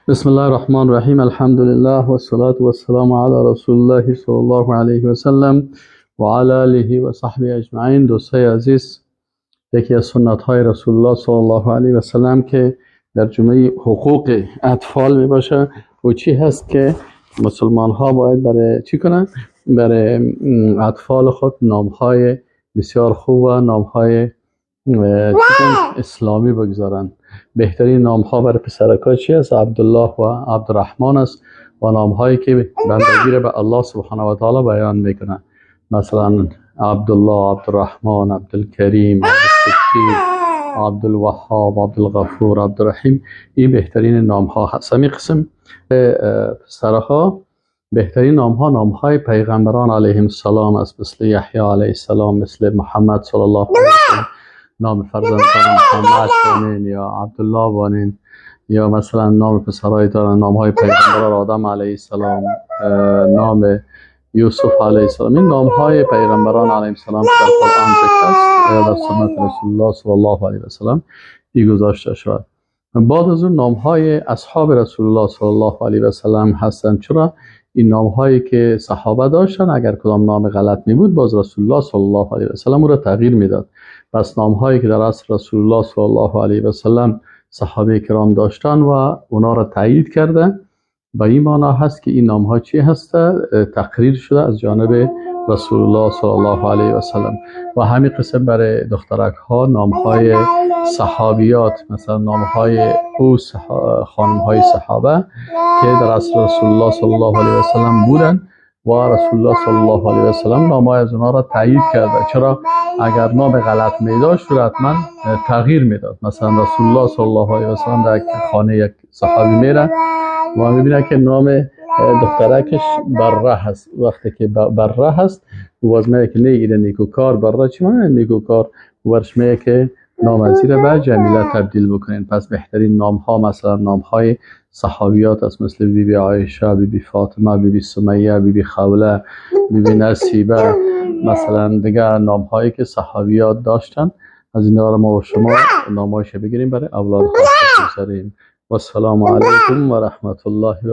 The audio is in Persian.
بسم الله الرحمن الرحیم. الحمد لله و الصلاة و السلام علی رسول الله صلی الله علیه و سلم و علی آله و صحبه اجمعین. دوستای عزیز، یکی از سنت های رسول الله صلی الله علیه و سلم که در جمله حقوق اطفال می باشه و چی هست که مسلمان ها باید برای چی کنن؟ برای اطفال خود نام های بسیار خوب و نام های اسلامی بگذارن. بهترین نام ها برای پسرکا چی است؟ عبدالله و عبدالرحمن است و نام هایی که بندگی را به الله سبحانه و تعالی بیان میکنه. مثلا عبدالله، عبدالرحمن، عبدالکریم، عبدالستیر، عبدالوهاب، عبدالغفور، عبدالرحیم. این بهترین نام ها هست. همین قسم پسرها بهترین نام های پیغمبران علیهم السلام است، مثل یحیی علیه السلام، مثل محمد صلی الله علیه و سلم. نام فرزندان محمد بانین یا عبدالله بانین، یا مثلا نام پسرای دارن نام های پیغمبران آدم علیه السلام، نام یوسف علیه السلام. این نام های پیغمبران علیه السلام که در قرآن ذکر است یا در سنت رسول الله صلی الله علیه و سلم ای گذاشته شد. بعد از اون نام های اصحاب رسول الله صلی الله علیه و سلم هستند. چرا؟ این نام هایی که صحابه داشتن اگر کدام نام غلط می بود باز رسول الله صلی الله علیه و سلم او را تغییر میداد. پس نام هایی که در عصر رسول الله صلی الله علیه و سلم صحابه کرام داشتن و اونا را تایید کرده، به این معنا هست که این نام ها چی هسته؟ تقریر شده از جانب رسول الله صلی الله علیه و سلم. و همین قسم برای دخترک ها نام های صحابیات، مثلا نام های او خانم های صحابه که در عصر رسول الله صلی الله علیه و سلم بودن و رسول الله صلی الله علیه و سلم نامهای از اونها را تایید کرده. چرا؟ اگر نام غلط می داشت حتما تغییر میداد. مثلا رسول الله صلی الله علیه و سلم در خانه یک صحابی میره و میبینه که نام دخترکش بره هست. وقتی که بره هست باز میگه که نگیره نیکوکار. بره چی معنی نیکوکار؟ ورش میگه که نام از زیر به جمیله تبدیل بکنین. پس بهترین نام ها مثلا نام های صحابیات است، مثل بی بی عایشه، بی بی فاطمه، بی بی سمیه، بی بی خوله، بی بی نصیبه. مثلا دیگه نام هایی که صحابیات داشتن از اینا را ما و شما نامایش بگیریم برای اولاد خود بگذاریم. و السلام علیکم و رحمت الله و